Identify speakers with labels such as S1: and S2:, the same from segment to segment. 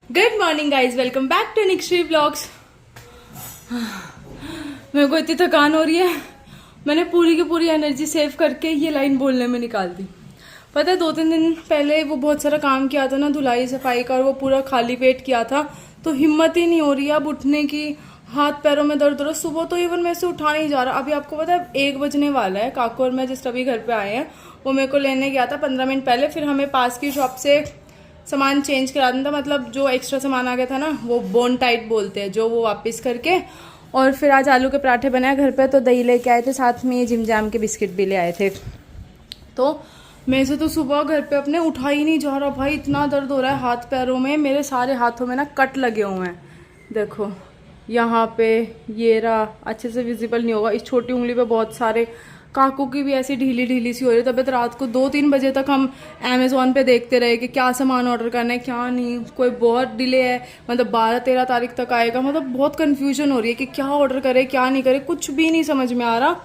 S1: Good morning guys, welcome back to Nikshree vlogs. मेरे को इतनी थकान हो रही है, मैंने पूरी की पूरी एनर्जी सेव करके ये लाइन बोलने में निकाल दी। पता है 2-3 दिन पहले वो बहुत सारा काम किया था ना, धुलाई सफाई का, और वो पूरा खाली पेट किया था, तो हिम्मत ही नहीं हो रही है अब उठने की। हाथ पैरों में दर्द हो रहा, सुबह तो इवन मेरे से उठा नहीं जा रहा। अभी आपको पता है 1 बजने वाला है। काकू और मैं जस्ट अभी घर पे आए हैं, वो मेरे को लेने गया था 15 मिनट पहले। फिर हमें पास की शॉप से सामान चेंज करा देना था, मतलब जो एक्स्ट्रा सामान आ गया था ना, वो बोन टाइट बोलते हैं जो, वो वापस करके। और फिर आज आलू के पराठे बनाए घर पे, तो दही लेके आए थे, साथ में ये जिम जाम के बिस्किट भी ले आए थे। तो मेरे से तो सुबह घर पे अपने उठा ही नहीं जा रहा भाई, इतना दर्द हो रहा है हाथ पैरों में। मेरे सारे हाथों में ना कट लगे हुए हैं, देखो यहाँ पे, ये रहा, अच्छे से विजिबल नहीं होगा, इस छोटी उंगली पे बहुत सारे। काकू की भी ऐसी ढीली ढीली सी हो रही है तबीयत। रात को 2-3 बजे तक हम अमेज़ॉन पे देखते रहे कि क्या सामान ऑर्डर करना है क्या नहीं। कोई बहुत डिले है, मतलब 12-13 तारीख तक आएगा। मतलब बहुत कन्फ्यूजन हो रही है कि क्या ऑर्डर करे क्या नहीं करे, कुछ भी नहीं समझ में आ रहा।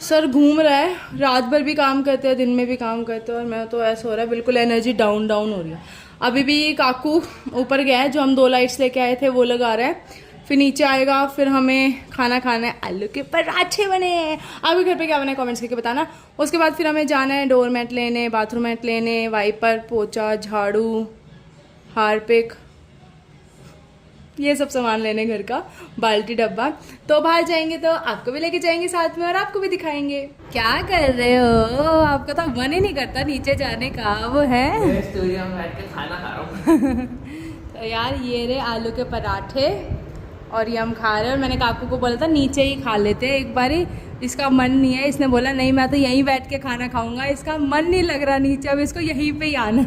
S1: सर घूम रहा है, रात भर भी काम करते हैं, दिन में भी काम करते हैं, और मैं तो ऐसा हो रहा है बिल्कुल एनर्जी डाउन डाउन हो रही है। अभी भी काकू ऊपर गया है, जो हम 2 लाइट्स लेके आए थे वो लगा रहा है। फिर नीचे आएगा, फिर हमें खाना खाना है, आलू के पराठे बने हैं। अभी घर पे क्या बना है कमेंट्स करके बताना। उसके बाद फिर हमें जाना है डोर मैट लेने, बाथरूम मैट लेने, वाइपर, पोछा, झाड़ू, हारपिक, ये सब सामान लेने घर का, बाल्टी डब्बा। तो बाहर जाएंगे तो आपको भी लेके जाएंगे साथ में, और आपको भी दिखाएंगे। क्या कर रहे हो? आपका तो मन ही नहीं करता नीचे जाने का। वो है
S2: स्टूडियो में बैठ के खाना खा रहा हूँ।
S1: तो यार ये रहे आलू के पराठे, और ये हम खा रहे हैं। और मैंने काकू को बोला था नीचे ही खा लेते एक बारी, इसका मन नहीं है। इसने बोला नहीं मैं तो यहीं बैठ के खाना खाऊंगा, इसका मन नहीं लग रहा नीचे, अब इसको यहीं पे ही आना।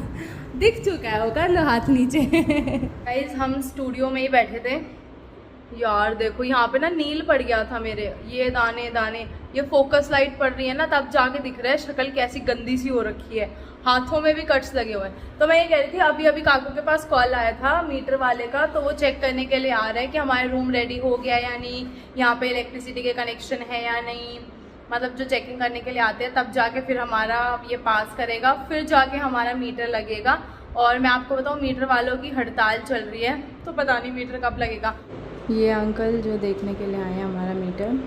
S1: दिख चुका है, वो कर लो हाथ नीचे। गाइस हम स्टूडियो में ही बैठे थे यार, देखो यहाँ पे ना नील पड़ गया था मेरे, ये दाने दाने। ये फोकस लाइट पड़ रही है ना, तब जाके दिख रहा है शक्ल कैसी गंदी सी हो रखी है। हाथों में भी कट्स लगे हुए हैं। तो मैं ये कह रही थी, अभी अभी काकू के पास कॉल आया था मीटर वाले का, तो वो चेक करने के लिए आ रहा है कि हमारे रूम रेडी हो गया या नहीं, यहाँ पे इलेक्ट्रिसिटी के कनेक्शन है या नहीं। मतलब जो चेकिंग करने के लिए आते हैं, तब जाके फिर हमारा ये पास करेगा, फिर जाके हमारा मीटर लगेगा। और मैं आपको बताऊँ मीटर वालों की हड़ताल चल रही है, तो पता नहीं मीटर कब लगेगा। ये अंकल जो देखने के लिए आए हैं हमारा मीटर,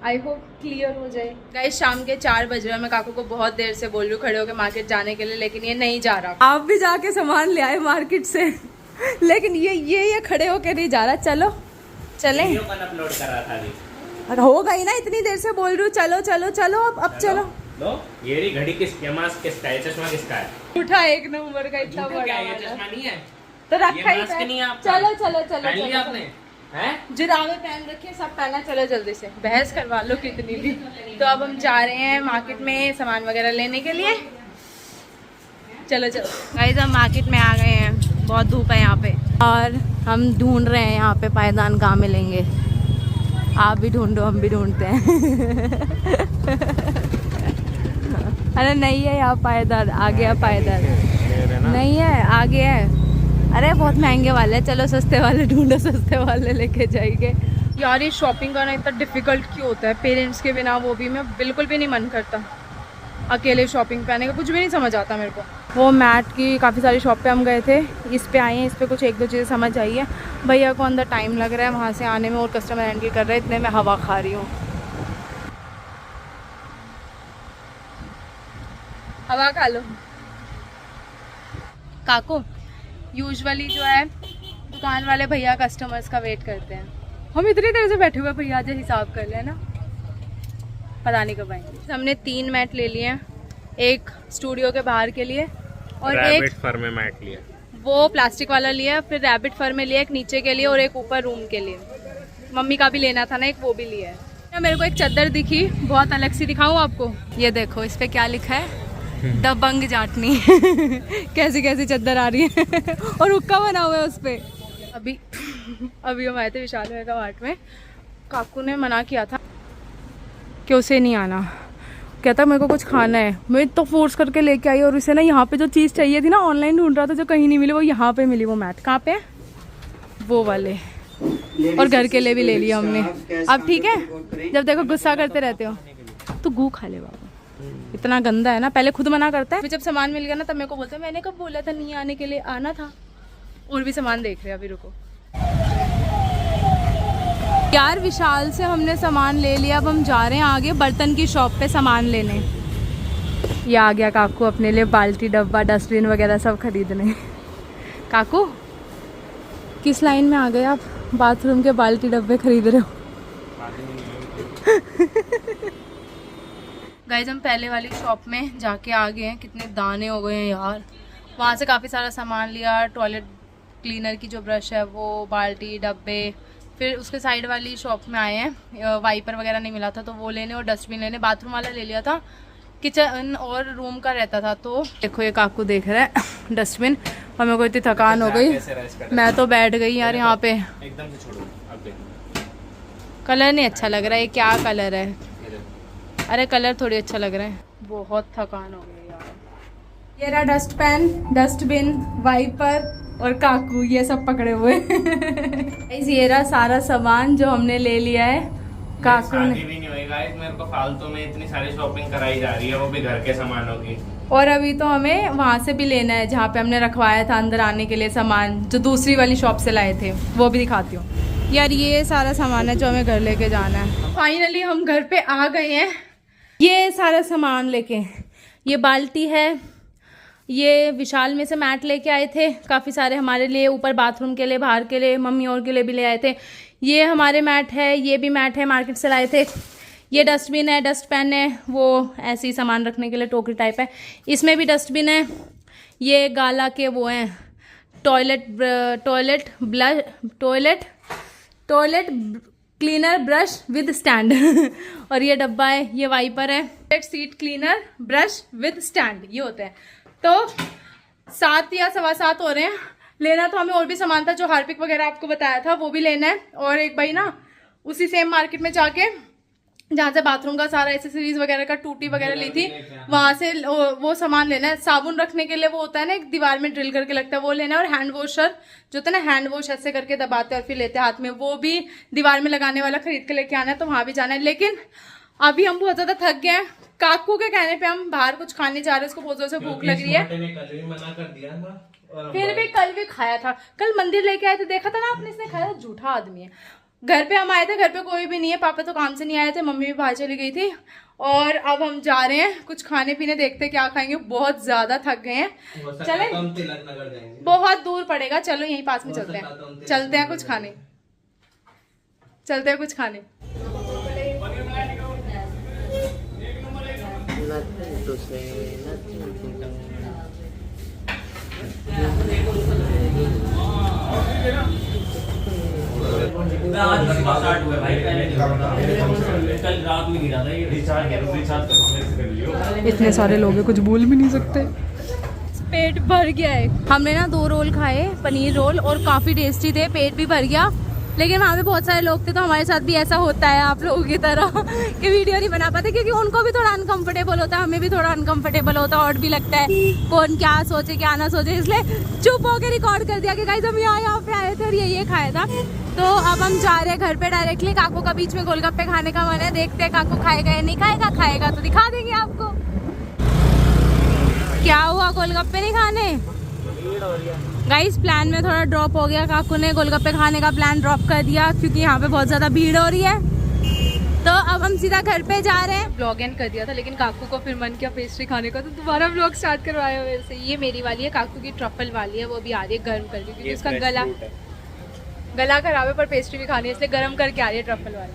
S1: आई होप क्लियर हो जाए। गाइस शाम के 4 बज रहे हैं, मैं काकू को बहुत देर से बोल रही हूँ खड़े होकर मार्केट जाने के लिए, लेकिन ये नहीं जा रहा। आप भी जाके सामान ले आए मार्केट से, लेकिन ये खड़े होकर नहीं जा रहा। चलो चले,
S2: अपलोड कर रहा था अभी।
S1: अरे होगा ही ना, इतनी देर से बोल रही हूँ चलो चलो चलो, अब चलो।
S2: लो ये रही घड़ी, किसका मास्क किसका है, चश्मा किसका है?
S1: उठा 1 नंबर का, इतना बड़ा
S2: क्या ये
S1: वाला।
S2: चश्मा नहीं है
S1: तो रखा ही
S2: मास्क
S1: है।
S2: नहीं है आपका?
S1: चलो चलो चलो
S2: पहन लिया
S1: चलो,
S2: आपने हैं?
S1: जुराबे पहन रखिए, सब पहना, चलो जल्दी से, बहस करवा लो कितनी भी। तो अब हम जा रहे हैं मार्केट में सामान वगैरह लेने के लिए। चलो चलो गाइस हम मार्केट में आ गए हैं, बहुत धूप है यहाँ पे, और हम ढूंढ रहे हैं यहाँ पे पायदान कहाँ मिलेंगे। आप भी ढूंढो, हम भी ढूंढते हैं। अरे नहीं है यहाँ पायदान, आ गया पायदान, नहीं है आगे है। अरे बहुत महंगे वाले हैं, चलो सस्ते वाले ढूंढो, सस्ते वाले लेके जाएंगे। यार ये शॉपिंग करना इतना डिफिकल्ट क्यों होता है पेरेंट्स के बिना? वो भी मैं बिल्कुल भी नहीं मन करता अकेले शॉपिंग पे आने का, कुछ भी नहीं समझ आता मेरे को। वो मैट की काफ़ी सारी शॉप पे हम गए थे, इस पे आए हैं, इस पे कुछ 1-2 चीज़ें समझ आई है। भैया को अंदर टाइम लग रहा है वहाँ से आने में, और कस्टमर एंट्री कर रहे हैं, इतने में हवा खा रही हूँ। हवा खा लो काकू। यूजुअली जो है दुकान वाले भैया कस्टमर्स का वेट करते हैं, हम इतनी देर से बैठे हुए, भैया जो हिसाब कर लेना, पता नहीं कब आएंगे। हमने 3 मैट ले लिए हैं, एक स्टूडियो के बाहर के लिए, और एक
S2: फर में मैट लिया,
S1: वो प्लास्टिक वाला लिया, फिर रैबिट फर में लिया एक नीचे के लिए, और एक ऊपर रूम के लिए। मम्मी का भी लेना था ना एक, वो भी लिया है। मेरे को एक चादर दिखी, बहुत अलग सी, दिखाऊँ आपको? ये देखो इस पर क्या लिखा है, दबंग जाटनी। कैसी कैसी चादर आ रही है। और हुक्का बना हुआ है उस पर। अभी हम आए थे विशाल मेगा मार्ट में, काकू ने मना किया था कि उसे नहीं आना, कहता मेरे को कुछ खाना है। मैं तो फोर्स करके लेके आई, और उसे ना यहाँ पे जो चीज़ चाहिए थी ना, ऑनलाइन ढूंढ रहा था, जो कहीं नहीं मिली, वो यहाँ पे मिली। वो मैट कहाँ पे है? वो वाले। और घर के लिए भी ले लिया हमने। अब ठीक है, जब देखो गुस्सा करते रहते हो। तो गू खा ले बाबा, इतना गंदा है ना, पहले खुद मना करता है, फिर जब सामान मिल गया ना तब मेरे को बोलता है मैंने कब बोला था नहीं आने के लिए, आना था। और भी सामान देख रहे हैं, अभी रुको यार। विशाल से हमने सामान ले लिया, अब हम जा रहे हैं आगे बर्तन की शॉप पे सामान लेने। ये आ गया काकू अपने लिए बाल्टी डब्बा डस्टबिन वगैरह सब खरीदने। काकू किस लाइन में आ गए आप? बाथरूम के बाल्टी डब्बे खरीद रहे हो? गाइस हम पहले वाली शॉप में जाके आ गए हैं। कितने दाने हो गए हैं यार। वहाँ से काफ़ी सारा सामान लिया, टॉयलेट क्लीनर की जो ब्रश है वो, बाल्टी डब्बे। फिर उसके साइड वाली शॉप में आए हैं, वाइपर वगैरह नहीं मिला था तो वो लेने, और डस्टबिन लेने। बाथरूम वाला ले लिया था, किचन और रूम का रहता था। तो देखो ये काकू देख रहे हैं डस्टबिन, और मेरे को इतनी थकान हो गई, मैं तो बैठ गई यार यहाँ पे।
S2: एकदम से छोड़ो, अब देखो
S1: कलर नहीं अच्छा लग रहा है। ये क्या कलर है? अरे कलर थोड़ी अच्छा लग रहा है। बहुत थकान हो गई यार। ये रहा डस्ट पैन, डस्टबिन, वाइपर और काकू, ये सब पकड़े हुए। ये रहा सारा सामान जो हमने ले लिया है। काकू ने
S2: शादी भी नहीं हुई गाइस, मेरे को फालतू में इतनी सारी शॉपिंग कराई जा रही है, वो भी घर के सामानों की।
S1: और अभी तो हमें वहाँ से भी लेना है जहाँ पे हमने रखवाया था अंदर आने के लिए सामान, जो दूसरी वाली शॉप से लाए थे, वो भी दिखाती हूँ यार। ये सारा सामान है जो हमें घर लेके जाना है। फाइनली हम घर पे आ गए हैं, ये सारा सामान लेके। ये बाल्टी है, ये विशाल में से मैट लेके आए थे काफ़ी सारे हमारे लिए, ऊपर बाथरूम के लिए, बाहर के लिए, मम्मी और के लिए भी ले आए थे। ये हमारे मैट है, ये भी मैट है, मार्केट से लाए थे। ये डस्टबिन है, डस्ट पैन है, वो ऐसे ही सामान रखने के लिए टोकरी टाइप है। इसमें भी डस्टबिन है। ये गाला के वो हैं toilet cleaner brush with stand. और ये डब्बा है, ये वाइपर है, seat cleaner brush with stand, ये होते हैं। तो 7 या 7:15 हो रहे हैं। लेना तो हमें और भी सामान था, जो हार्पिक वगैरह आपको बताया था वो भी लेना है। और एक भाई ना उसी सेम मार्केट में जाके, जहाँ से बाथरूम का सारा एसेसरीज वगैरह का टूटी वगैरह ली थी, वहां से वो सामान लेना है। साबुन रखने के लिए वो होता है ना, एक दीवार में ड्रिल करके लगता है, वो लेना है। और हैंड वॉशर जो होता है ना, हैंड वॉश ऐसे करके दबाते और फिर लेते हाथ में, वो भी दीवार में लगाने वाला खरीद के लेके आना है, तो वहां भी जाना है। लेकिन अभी हम बहुत ज्यादा थक गए हैं। काकू के कहने पे हम बाहर कुछ खाने जा रहे हैं, उसको बहुत जोर से भूख लग रही है।
S2: कल भी मना कर दिया था,
S1: फिर भी कल भी खाया था। कल मंदिर लेके आए थे, देखा था ना आपने, इसने खाया। झूठा आदमी है। घर पे हम आए थे, घर पे कोई भी नहीं है, पापा तो काम से नहीं आए थे, मम्मी भी बाहर चली गई थी। और अब हम जा रहे हैं कुछ खाने पीने, देखते हैं क्या खाएंगे। बहुत ज्यादा थक गए हैं। चले, बहुत दूर पड़ेगा, चलो यहीं पास में चलते हैं। चलते हैं कुछ खाने, चलते हैं कुछ खाने। इतने सारे लोग हैं, कुछ बोल भी नहीं सकते। पेट भर गया है। हमने ना 2 रोल खाए, पनीर रोल, और काफी टेस्टी थे, पेट भी भर गया। लेकिन वहाँ पे बहुत सारे लोग थे, तो हमारे साथ भी ऐसा होता है आप लोगों की तरह कि वीडियो नहीं बना पाते, क्योंकि उनको भी थोड़ा अनकंफर्टेबल होता है, हमें भी थोड़ा अनकंफर्टेबल होता है, और भी लगता है कौन क्या सोचे क्या ना सोचे। इसलिए चुप होकर रिकॉर्ड कर दिया कि गाइस हम यहाँ पे आए थे और ये खाया था। तो अब हम जा रहे हैं घर पे डायरेक्टली। काकू का बीच में गोलगप्पे खाने का मन है, देखते हैं काकू खाएगा या नहीं खाएगा। खाएगा तो दिखा देंगे आपको। क्या हुआ, गोलगप्पे नहीं खाने? गाइस प्लान में थोड़ा ड्रॉप हो गया, काकू ने गोलगप्पे खाने का प्लान ड्रॉप कर दिया, क्योंकि यहाँ पे बहुत ज़्यादा भीड़ हो रही है। तो अब हम सीधा घर पे जा रहे हैं। ब्लॉग एंड कर दिया था, लेकिन काकू को फिर मन किया पेस्ट्री खाने का, तो दोबारा ब्लॉग स्टार्ट करवाया वैसे। ये मेरी वाली है, काकू की ट्रफल वाली है, वो भी आ रही है गर्म करके, क्योंकि उसका गला खराब है, पर पेस्ट्री भी खानी है, इसलिए गर्म करके आ रही है ट्रफल वाली।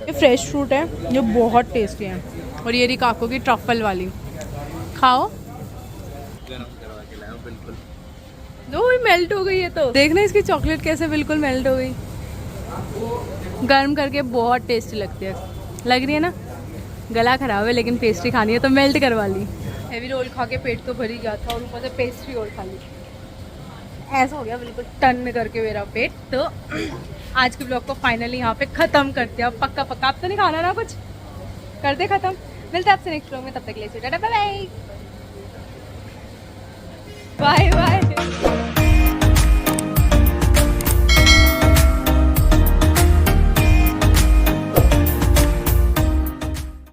S1: ये फ्रेश फ्रूट है जो बहुत टेस्टी है। और ये रही काकू की ट्रफल वाली, खाओ। दो मेल्ट हो गई है, तो देखना इसकी चॉकलेट कैसे बिल्कुल मेल्ट हो गई। गर्म करके बहुत टेस्टी लगती है, लग रही है ना। गला खराब है, लेकिन पेस्ट्री खानी है तो मेल्ट करवा ली। हेवी रोल खा के पेट तो भर ही गया था, और ऊपर से पेस्ट्री और खा ली। ऐसा हो गया बिल्कुल टन करके मेरा पेट। तो आज के ब्लॉग को फाइनली यहाँ पे खत्म करते हैं। पक्का पक्का आप तो नहीं खाना ना कुछ, करते खत्म। मिलते हैं आपसे नेक्स्ट ब्लॉग में, तब तक के लिए टाटा बाय बाय।